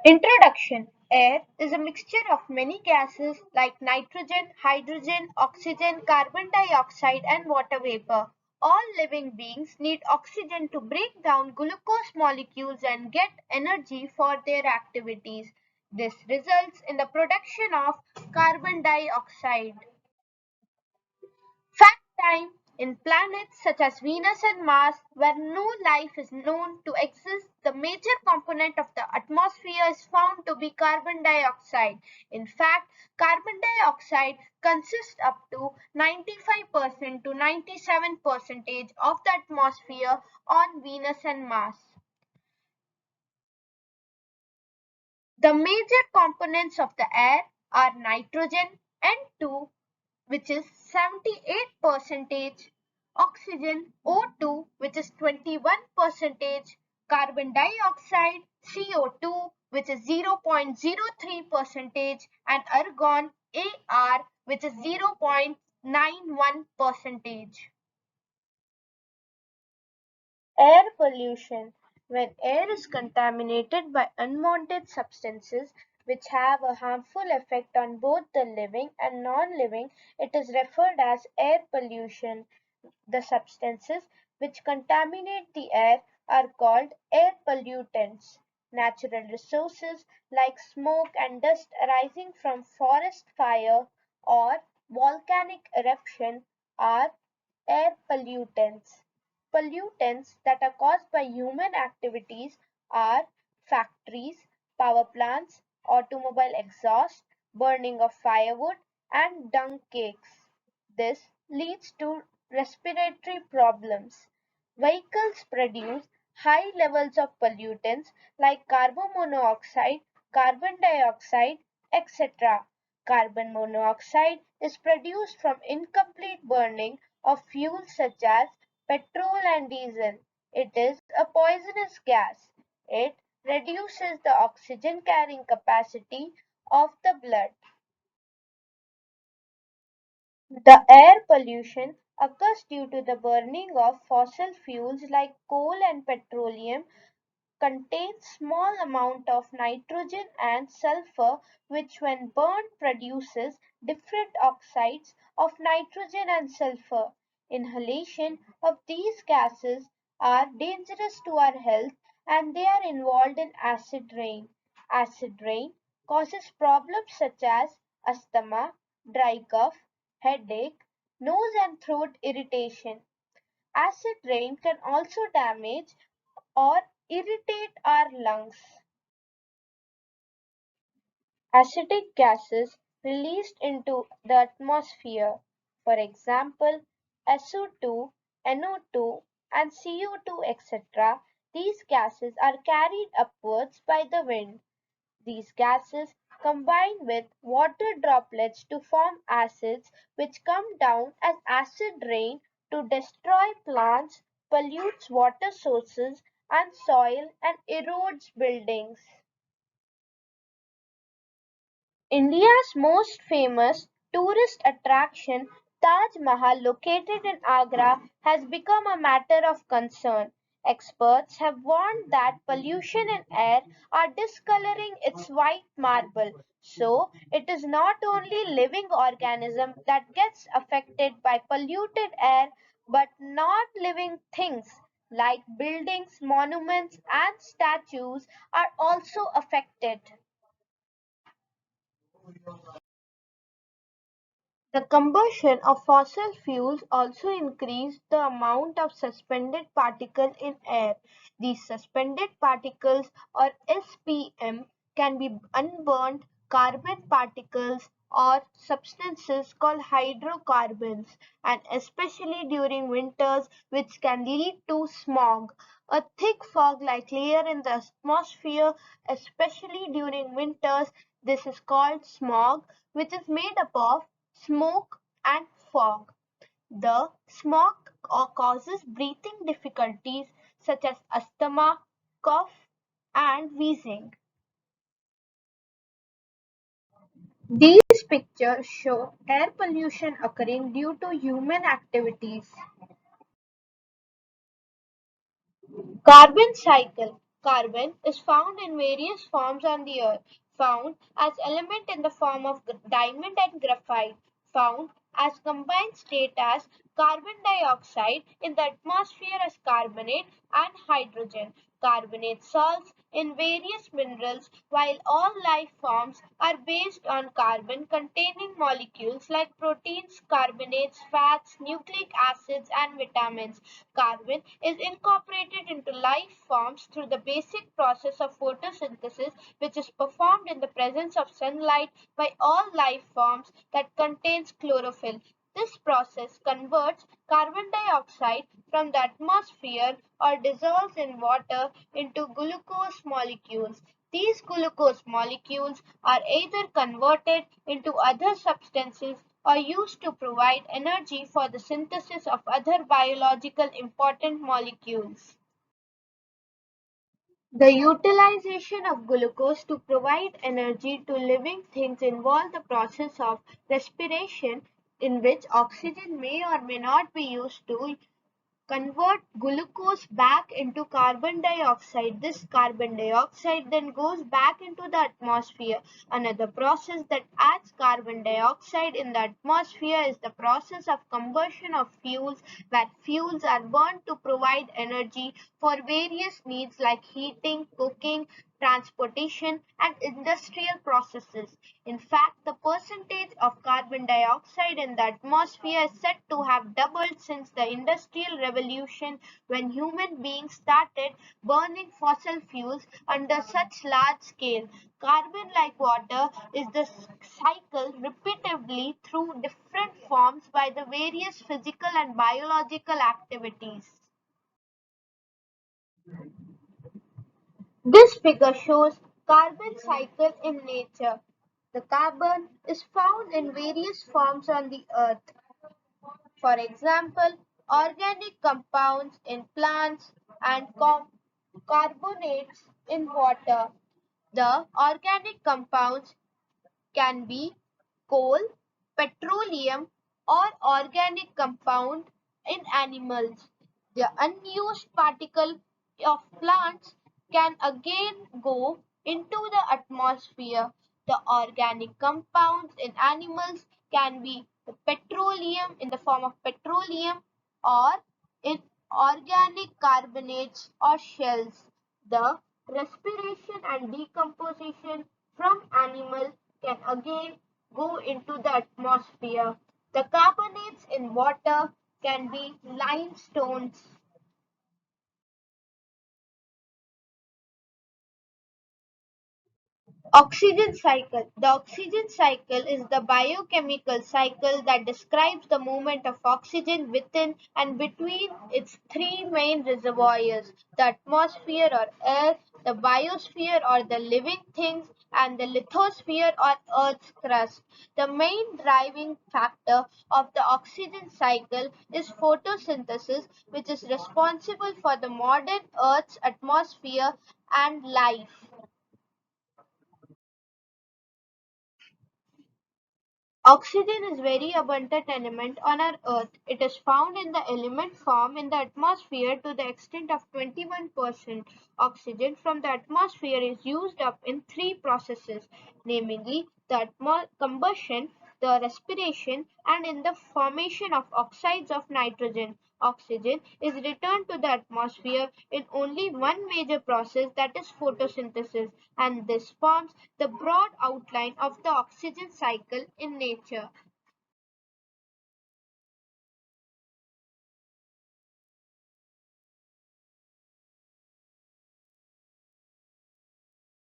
Introduction. Air is a mixture of many gases like nitrogen, hydrogen, oxygen, carbon dioxide, and water vapor. All living beings need oxygen to break down glucose molecules and get energy for their activities. This results in the production of carbon dioxide. Fact time: in planets such as Venus and Mars, where no life is known to exist, the major component of the atmosphere is found to be carbon dioxide. In fact, carbon dioxide consists up to 95% to 97% of the atmosphere on Venus and Mars. The major components of the air are nitrogen, N2, which is 78%, oxygen O2, which is 21%, carbon dioxide CO2, which is 0.03%, and argon AR, which is 0.91%. Air pollution: when air is contaminated by unwanted substances which have a harmful effect on both the living and non-living, it is referred as air pollution. The substances which contaminate the air are called air pollutants. Natural resources like smoke and dust arising from forest fire or volcanic eruption are air pollutants. Pollutants that are caused by human activities are factories, power plants, automobile exhaust, burning of firewood, and dung cakes. This leads to respiratory problems. Vehicles produce high levels of pollutants like carbon monoxide, carbon dioxide, etc. Carbon monoxide is produced from incomplete burning of fuels such as petrol and diesel. It is a poisonous gas. It reduces the oxygen carrying capacity of the blood. The air pollution occurs due to the burning of fossil fuels like coal and petroleum contains small amount of nitrogen and sulfur which when burned produces different oxides of nitrogen and sulfur. Inhalation of these gases are dangerous to our health and they are involved in acid rain. Acid rain causes problems such as asthma, dry cough, headache, nose and throat irritation. Acid rain can also damage or irritate our lungs. Acidic gases released into the atmosphere, for example, SO2, NO2, and CO2, etc., these gases are carried upwards by the wind. These gases combine with water droplets to form acids which come down as acid rain to destroy plants, pollutes water sources and soil, and erodes buildings. India's most famous tourist attraction, Taj Mahal, located in Agra, has become a matter of concern. Experts have warned that pollution in air are discoloring its white marble. So, it is not only living organism that gets affected by polluted air, but not living things like buildings, monuments, and statues are also affected. The combustion of fossil fuels also increased the amount of suspended particles in air. These suspended particles, or SPM, can be unburned carbon particles or substances called hydrocarbons, and especially during winters, which can lead to smog. A thick fog like layer in the atmosphere, especially during winters, this is called smog, which is made up of smoke and fog. The smog causes breathing difficulties such as asthma, cough, and wheezing. These pictures show air pollution occurring due to human activities. Carbon cycle. Carbon is found in various forms on the Earth, found as element in the form of diamond and graphite, found as combined state as carbon dioxide in the atmosphere as carbonate and hydrogen. Carbonate salts in various minerals, while all life forms are based on carbon containing molecules like proteins, carbonates, fats, nucleic acids, and vitamins. Carbon is incorporated into life forms through the basic process of photosynthesis, which is performed in the presence of sunlight by all life forms that contains chlorophyll. This process converts carbon dioxide from the atmosphere or dissolves in water into glucose molecules. These glucose molecules are either converted into other substances or used to provide energy for the synthesis of other biological important molecules. The utilization of glucose to provide energy to living things involves the process of respiration in which oxygen may or may not be used to convert glucose back into carbon dioxide. This carbon dioxide then goes back into the atmosphere. Another process that adds carbon dioxide in the atmosphere is the process of combustion of fuels, where fuels are burned to provide energy for various needs like heating, cooking, transportation, and industrial processes. In fact, the percentage of carbon dioxide in the atmosphere is said to have doubled since the Industrial Revolution when human beings started burning fossil fuels under such large scale. Carbon, like water, is the cycle repeatedly through different forms by the various physical and biological activities. This figure shows carbon cycle in nature. The carbon is found in various forms on the earth. For example, organic compounds in plants and carbonates in water. The organic compounds can be coal, petroleum, or organic compound in animals. The unused particle of plants can again go into the atmosphere. The organic compounds in animals can be the petroleum in the form of petroleum or in organic carbonates or shells. The respiration and decomposition from animals can again go into the atmosphere. The carbonates in water can be limestones. Oxygen cycle. The oxygen cycle is the biochemical cycle that describes the movement of oxygen within and between its three main reservoirs, the atmosphere or air, the biosphere or the living things, and the lithosphere or Earth's crust. The main driving factor of the oxygen cycle is photosynthesis, which is responsible for the modern Earth's atmosphere and life. Oxygen is very abundant element on our Earth. It is found in the element form in the atmosphere to the extent of 21%. Oxygen from the atmosphere is used up in three processes, namely the combustion, the respiration, and in the formation of oxides of nitrogen. Oxygen is returned to the atmosphere in only one major process, that is photosynthesis, and this forms the broad outline of the oxygen cycle in nature.